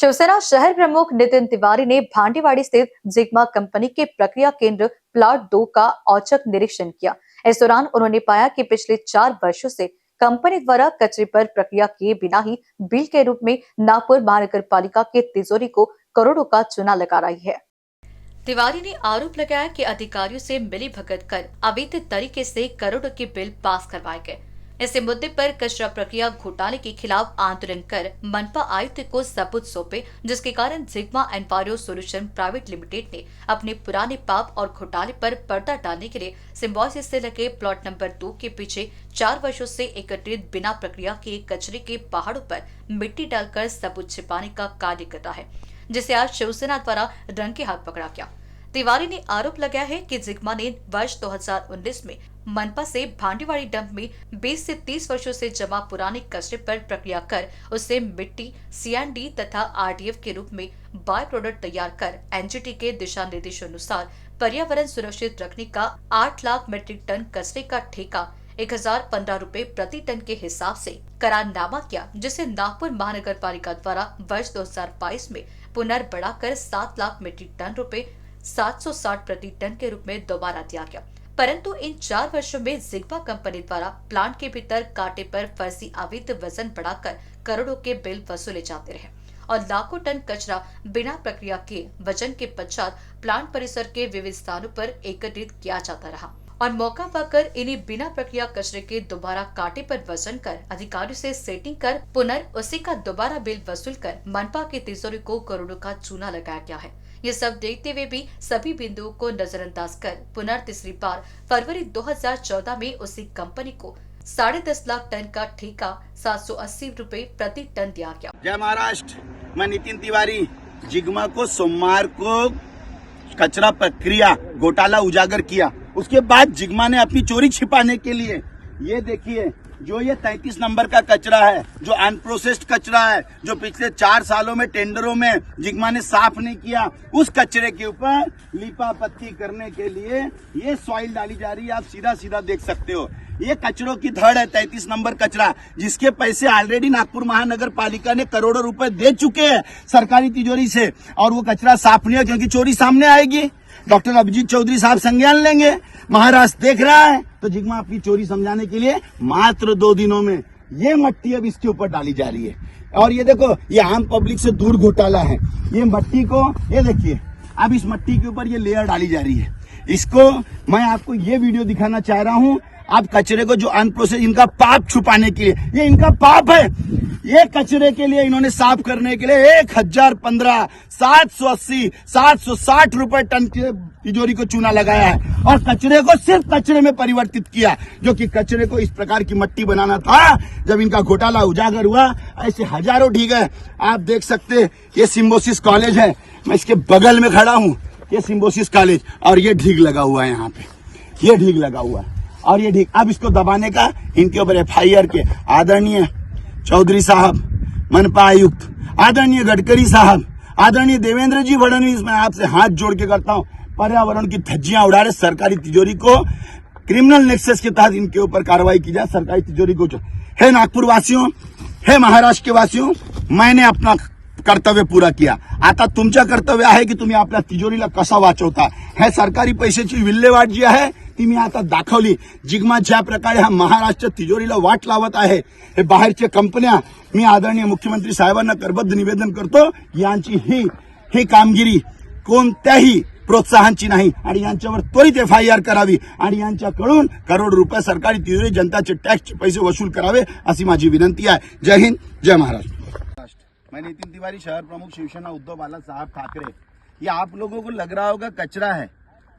शिवसेना शहर प्रमुख नितिन तिवारी ने भांडीवाड़ी स्थित जिग्मा कंपनी के प्रक्रिया केंद्र प्लाट 2 का औचक निरीक्षण किया। इस दौरान उन्होंने पाया कि पिछले 4 वर्षों से कंपनी द्वारा कचरे पर प्रक्रिया किए बिना ही बिल के रूप में नागपुर महानगर पालिका के तिजोरी को करोड़ों का चूना लगा रही है। तिवारी ने आरोप लगाया कि अधिकारियों से मिलीभगत कर अवैध तरीके से करोड़ों के बिल पास करवाए गए। इस मुद्दे पर कचरा प्रक्रिया घोटाले के खिलाफ आंदोलन कर मनपा आयुक्त को सबूत सौंपे, जिसके कारण जिग्मा एनवायरो सोल्यूशन प्राइवेट लिमिटेड ने अपने पुराने पाप और घोटाले पर पर्दा डालने के लिए सिम्बोसिस से लगे प्लॉट नंबर 2 के पीछे 4 वर्षों से एकत्रित बिना प्रक्रिया के कचरे के पहाड़ों पर मिट्टी डालकर सबूत छिपाने का कार्य कर रहा है, जिसे आज शिवसेना द्वारा रंगे हाथ पकड़ा गया। तिवारी ने आरोप लगाया है कि जिग्मा ने वर्ष 2019 में मनपा से भांडीवाड़ी डंप में 20 से 30 वर्षों से जमा पुराने कचरे पर प्रक्रिया कर उससे मिट्टी, सीएनडी तथा आरडीएफ के रूप में बाय प्रोडक्ट तैयार कर एनजीटी के दिशा निर्देशों अनुसार पर्यावरण सुरक्षित रखने का 8 लाख मीट्रिक टन कचरे का ठेका 1015 रुपए प्रति टन के हिसाब से करारनामा किया, जिसे नागपुर महानगर पालिका द्वारा वर्ष 2022 में पुनर्बढ़ाकर 7 लाख मीट्रिक टन रुपए 760 प्रति टन के रूप में दोबारा दिया गया। परंतु इन 4 वर्षों में जिग्मा कंपनी द्वारा प्लांट के भीतर कांटे पर फर्जी अवैध वजन बढ़ाकर करोड़ों के बिल वसूले जाते रहे और लाखों टन कचरा बिना प्रक्रिया के वजन के पश्चात प्लांट परिसर के विविध स्थानों पर एकत्रित किया जाता रहा और मौका पाकर इन्हीं बिना प्रक्रिया कचरे के दोबारा कांटे पर वजन कर अधिकारियों से सेटिंग कर उसी का दोबारा बिल वसूल कर मनपा के तिजोरी को करोड़ों का चूना लगाया गया है। ये सब देखते हुए भी सभी बिंदुओं को नजरअंदाज कर तीसरी बार फरवरी 2014 में उसी कंपनी को 10.5 लाख टन का ठेका 780 रुपए प्रति टन दिया गया। जय महाराष्ट्र, मैं नितिन तिवारी। जिग्मा को सोमवार को कचरा प्रक्रिया घोटाला उजागर किया। उसके बाद जिग्मा ने अपनी चोरी छिपाने के लिए ये देखिए, जो ये 33 नंबर का कचरा है, जो अनप्रोसेस्ड कचरा है, जो पिछले 4 सालों में टेंडरों में जिग्मा ने साफ नहीं किया, उस कचरे के ऊपर लीपापत्ती करने के लिए ये सॉइल डाली जा रही है। आप सीधा सीधा देख सकते हो, ये कचरों की धड़ है 33 नंबर कचरा, जिसके पैसे ऑलरेडी नागपुर महानगर पालिका ने करोड़ों रुपए दे चुके हैं सरकारी तिजोरी से, और वो कचरा साफ नहीं है क्योंकि चोरी सामने आएगी। डॉक्टर अभिजीत चौधरी साहब संज्ञान लेंगे, महाराष्ट्र देख रहा है, तो जिग्मा अपनी चोरी समझाने के लिए मात्र 2 दिनों में ये मट्टी अब इसके ऊपर डाली जा रही है। और ये देखो, ये आम पब्लिक से दूर घोटाला है। ये मट्टी को, ये देखिए, अब इस मट्टी के ऊपर ये लेयर डाली जा रही है। इसको मैं आपको ये वीडियो दिखाना चाह रहा हूँ। आप कचरे को जो अनप्रोसेस, इनका पाप छुपाने के लिए, ये इनका पाप है। ये कचरे के लिए इन्होंने साफ करने के लिए 1015, 780, 760 रुपए टन के तिजोरी को चूना लगाया है और कचरे को सिर्फ कचरे में परिवर्तित किया, जो कि कचरे को इस प्रकार की मट्टी बनाना था। जब इनका घोटाला उजागर हुआ, ऐसे हजारों ढीग है। आप देख सकते, ये सिम्बोसिस कॉलेज है, मैं इसके बगल में खड़ा हूँ, ये सिम्बोसिस कॉलेज, और ये ढीग लगा हुआ है यहाँ पे, ये ढीग लगा हुआ है और ये ढीग। अब इसको दबाने का इनके ऊपर FIR के आदरणीय चौधरी साहब, मनपा आयुक्त, आदरणीय गडकरी साहब, आदरणीय देवेंद्र जी फडणवीस, मैं आपसे हाथ जोड़ के करता हूँ, पर्यावरण की धज्जियां उड़ा रहे सरकारी तिजोरी को, क्रिमिनल नेक्सस के तहत इनके ऊपर कार्रवाई की जाए। सरकारी तिजोरी को, हे नागपुर वासियों, हे महाराष्ट्र के वासियों, मैंने अपना कर्तव्य पूरा किया। आता तुमचं कर्तव्य आहे की तुम्ही आपल्या तिजोरीला कसा वाचवता। हे सरकारी पैशाची विल्हेवाट जी आहे ती मी आता दाखवली। जिग्मा ज्या प्रकारे हा महाराष्ट्र तिजोरीला वाट लावत आहे, हे बाहेरच्या कंपन्या, मी आदरणीय मुख्यमंत्री साहेबांना करबद्ध निवेदन करतो, यांची ही कामगिरी कोणत्याही प्रोत्साहनाची नाही आणि यांच्यावर त्वरित FIR करावी आणि यांच्याकडून करोड रुपये सरकारी तिजोरी, जनताचे टॅक्सचे पैसे वसूल करावे, अशी माझी विनंती आहे। जय हिंद, जय महाराष्ट्र। मैं नितिन तिवारी, शहर प्रमुख शिवसेना उद्धव बाला साहब ठाकरे। ये आप लोगों को लग रहा होगा कचरा है,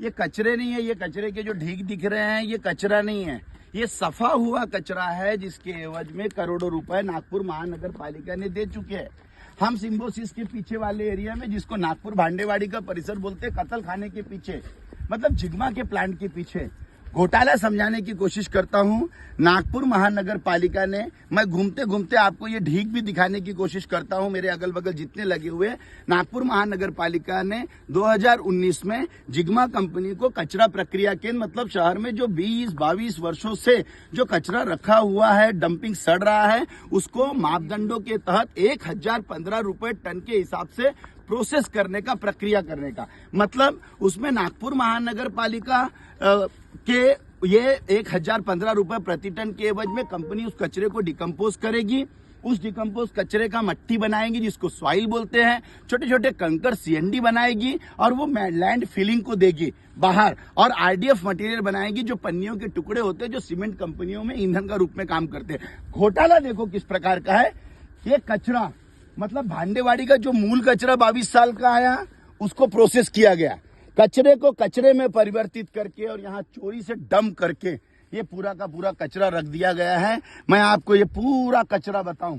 ये कचरे नहीं है। ये कचरे के जो ढीग दिख रहे हैं, ये कचरा नहीं है, ये सफा हुआ कचरा है, जिसके एवज में करोड़ों रुपए नागपुर महानगर पालिका ने दे चुके हैं। हम सिम्बोसिस के पीछे वाले एरिया में, जिसको नागपुर भांडेवाड़ी का परिसर बोलते हैं, कत्ल खाने के पीछे, मतलब जिग्मा के प्लांट के पीछे, घोटाला समझाने की कोशिश करता हूं। नागपुर महानगर पालिका ने, मैं घूमते घूमते आपको ये ढीक भी दिखाने की कोशिश करता हूं, मेरे अगल बगल जितने लगे हुए। नागपुर महानगर पालिका ने 2019 में जिग्मा कंपनी को कचरा प्रक्रिया केंद्र, मतलब शहर में जो 20-22 वर्षों से जो कचरा रखा हुआ है, डंपिंग सड़ रहा है, उसको मापदंडों के तहत 1015 रुपए टन के हिसाब से प्रोसेस करने का, प्रक्रिया करने का, मतलब उसमें नागपुर महानगर पालिका के ये 1015 रुपए प्रति टन के एवज में कंपनी उस कचरे को डिकम्पोज करेगी। उस डिकम्पोज कचरे का मट्टी बनाएगी जिसको सॉइल बोलते हैं, छोटे छोटे कंकर सीएनडी बनाएगी और वो लैंड फिलिंग को देगी बाहर, और आरडीएफ मटेरियल बनाएगी जो पन्नियों के टुकड़े होते हैं जो सीमेंट कंपनियों में ईंधन का रूप में काम करते हैं। घोटाला देखो किस प्रकार का है। ये कचरा, मतलब भांडेवाड़ी का जो मूल कचरा 22 साल का आया, उसको प्रोसेस किया गया, कचरे को कचरे में परिवर्तित करके और यहाँ चोरी से डंप करके ये पूरा का पूरा कचरा रख दिया गया है। मैं आपको ये पूरा कचरा बताऊं,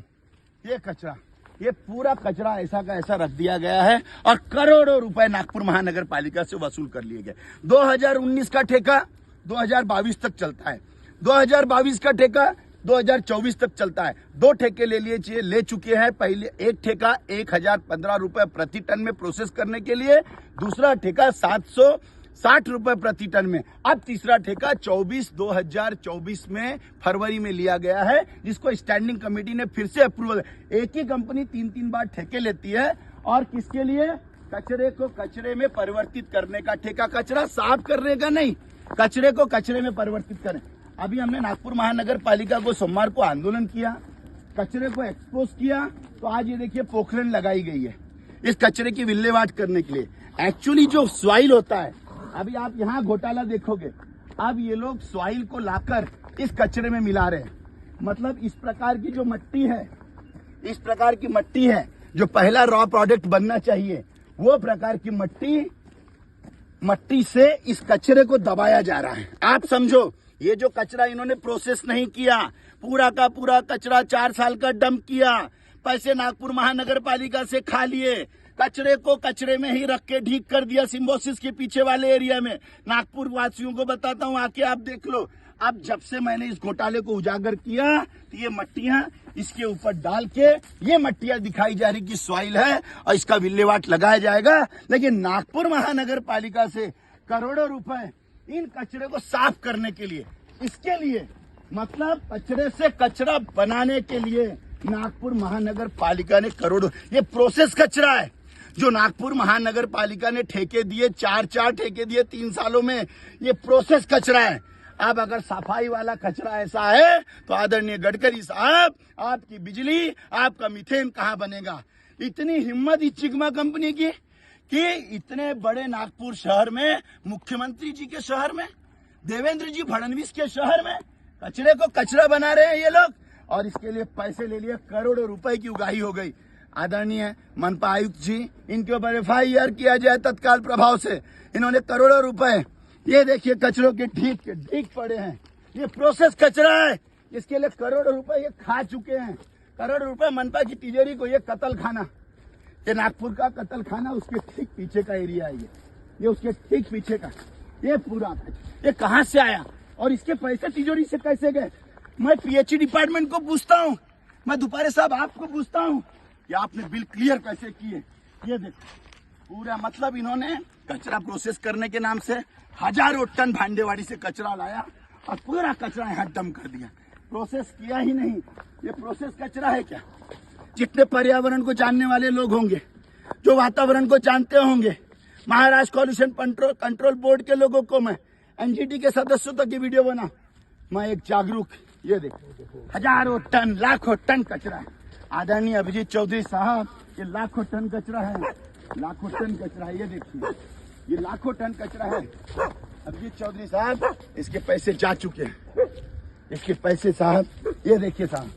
ये कचरा, ये पूरा कचरा ऐसा का ऐसा रख दिया गया है और करोड़ों रुपए नागपुर महानगर पालिका से वसूल कर लिए गए। 2019 का ठेका 2022 तक चलता है, 2022 का ठेका 2024 तक चलता है। 2 ठेके ले चुके हैं। पहले एक ठेका 1015 रुपए प्रति टन में प्रोसेस करने के लिए, दूसरा ठेका 760 रुपए प्रति टन में, अब तीसरा ठेका 2024 में फरवरी में लिया गया है, जिसको स्टैंडिंग कमेटी ने फिर से अप्रूवल। एक ही कंपनी 3-3 बार ठेके लेती है, और किसके लिए? कचरे को कचरे में परिवर्तित करने का ठेका, कचरा साफ करने का नहीं, कचरे को कचरे में परिवर्तित करें। अभी हमने नागपुर महानगर पालिका को सोमवार को आंदोलन किया, कचरे को एक्सपोज किया, तो आज ये देखिए पोखरण लगाई गई है इस कचरे की विल्लेवाट करने के लिए। एक्चुअली जो सॉइल होता है, अभी आप यहाँ घोटाला देखोगे, अब ये लोग सॉइल को लाकर इस कचरे में मिला रहे हैं। मतलब इस प्रकार की जो मट्टी है, इस प्रकार की मट्टी है जो पहला रॉ प्रोडक्ट बनना चाहिए, वो प्रकार की मट्टी से इस कचरे को दबाया जा रहा है। आप समझो, ये जो कचरा इन्होंने प्रोसेस नहीं किया, पूरा का पूरा कचरा 4 साल का डंप किया, पैसे नागपुर महानगर पालिका से खा लिए, कचरे को कचरे में ही रख के ढीक कर दिया सिम्बोसिस के पीछे वाले एरिया में। नागपुर वासियों को बताता हूं, आके आप देख लो। अब जब से मैंने इस घोटाले को उजागर किया, तो ये मट्टियां इसके ऊपर डाल के, ये मट्टियां दिखाई जा रही कि सॉइल है और इसका विल्लेवाट लगाया जाएगा। लेकिन नागपुर महानगर पालिका से करोड़ों रुपए इन कचरे को साफ करने के लिए, इसके लिए, मतलब कचरे से कचरा बनाने के लिए नागपुर महानगर पालिका ने करोड़ों, ये प्रोसेस कचरा है जो नागपुर महानगर पालिका ने ठेके दिए, 4 ठेके दिए 3 सालों में, ये प्रोसेस कचरा है। अब अगर सफाई वाला कचरा ऐसा है तो आदरणीय गडकरी साहब, आपकी बिजली, आपका मीथेन कहां बनेगा? इतनी हिम्मत इस जिग्मा कंपनी की कि इतने बड़े नागपुर शहर में, मुख्यमंत्री जी के शहर में, देवेंद्र जी फडणवीस के शहर में कचरे को कचरा बना रहे हैं ये लोग, और इसके लिए पैसे ले लिए, करोड़ों रुपए की उगाही हो गई। आदरणीय मनपा आयुक्त जी, इनके ऊपर FIR किया जाए तत्काल प्रभाव से। इन्होंने करोड़ों रुपए, ये देखिए कचरों के ढीक पड़े हैं, ये प्रोसेस कचरा है, इसके लिए करोड़ों रुपए ये खा चुके हैं। करोड़ों रुपए मनपा की तिजोरी को, ये कत्ल खाना, ये नागपुर का कत्ल खाना, उसके ठीक पीछे का एरिया है ये उसके ठीक पीछे का, ये पूरा, ये कहां से आया और इसके पैसे तिजोरी से कैसे गए? मैं PHE डिपार्टमेंट को पूछता हूं, मैं दुपारे साहब आपको पूछता हूं कि आपने बिल क्लियर कैसे किए? ये देखो पूरा, मतलब इन्होंने कचरा प्रोसेस करने के नाम से हजारों टन भांडेवाड़ी से कचरा लाया और पूरा कचरा यहाँ डंप कर दिया। प्रोसेस किया ही नहीं, ये प्रोसेस कचरा है क्या? जितने पर्यावरण को जानने वाले लोग होंगे, जो वातावरण को जानते होंगे, महाराष्ट्र पॉल्यूशन कंट्रोल बोर्ड के लोगों को मैं, NGT के सदस्यों तक की वीडियो बना, मैं एक जागरूक, ये देखो हजारों टन, लाखों टन कचरा है। आदरणीय अभिजीत चौधरी साहब, ये लाखों टन कचरा है, लाखों टन कचरा है, ये देखिए, ये लाखों टन कचरा है। अभिजीत चौधरी साहब, इसके पैसे जा चुके हैं, इसके पैसे साहब, ये देखिए साहब,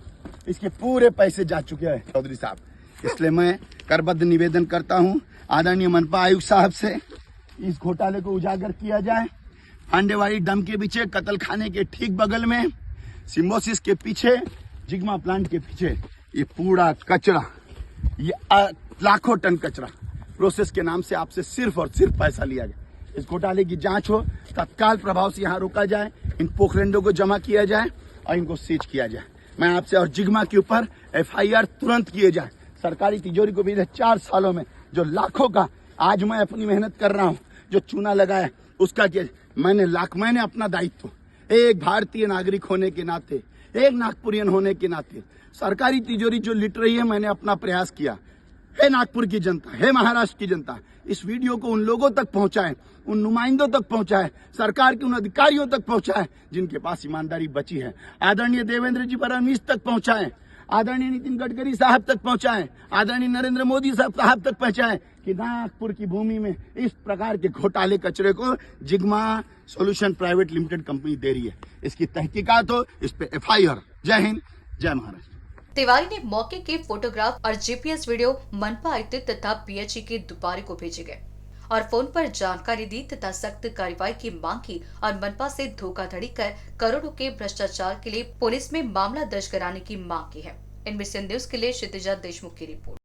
इसके पूरे पैसे जा चुके हैं चौधरी साहब। इसलिए मैं करबद्ध निवेदन करता हूं आदरणीय मनपा आयुक्त साहब से, इस घोटाले को उजागर किया जाए। भांडेवाड़ी डंप के पीछे, कत्ल खाने के ठीक बगल में, सिम्बोसिस के पीछे, जिग्मा प्लांट के पीछे, ये पूरा कचरा, ये लाखों टन कचरा प्रोसेस के नाम से आपसे सिर्फ और सिर्फ पैसा लिया गया। इस घोटाले की जांच हो, तत्काल प्रभाव से यहाँ रोका जाए, इन पोखरेंडों को जमा किया जाए और इनको सीज किया जाए। मैं आपसे और जिग्मा के ऊपर FIR तुरंत किए जाए। सरकारी तिजोरी को भी 4 सालों में जो लाखों का आज मैं अपनी मेहनत कर रहा हूँ, जो चूना लगाया उसका क्या, मैंने अपना दायित्व एक भारतीय नागरिक होने के नाते, एक नागपुरियन होने के नाते सरकारी तिजोरी जो लिट रही है, मैंने अपना प्रयास किया। हे नागपुर की जनता, हे महाराष्ट्र की जनता, इस वीडियो को उन लोगों तक पहुंचाएं, उन नुमाइंदों तक पहुंचाएं, सरकार के उन अधिकारियों तक पहुंचाएं जिनके पास ईमानदारी बची है। आदरणीय देवेंद्र जी फडणवीस तक पहुंचाएं, आदरणीय नितिन गडकरी साहब तक पहुंचाएं, आदरणीय नरेंद्र मोदी साहब तक पहुंचाएं कि नागपुर की भूमि में इस प्रकार के घोटाले कचरे को जिग्मा सॉल्यूशन प्राइवेट लिमिटेड कंपनी दे रही है। इसकी तहकीकात हो, इस पे FIR। जय हिंद, जय महाराष्ट्र। तिवारी ने मौके के फोटोग्राफ और GPS वीडियो मनपा आयुक्त तथा PHE के दुपारे को भेजे गए और फोन पर जानकारी दी तथा सख्त कार्रवाई की मांग की और मनपा से धोखाधड़ी कर करोड़ों के भ्रष्टाचार के लिए पुलिस में मामला दर्ज कराने की मांग की है। इनमें न्यूज के लिए क्षितिजा देशमुख की रिपोर्ट।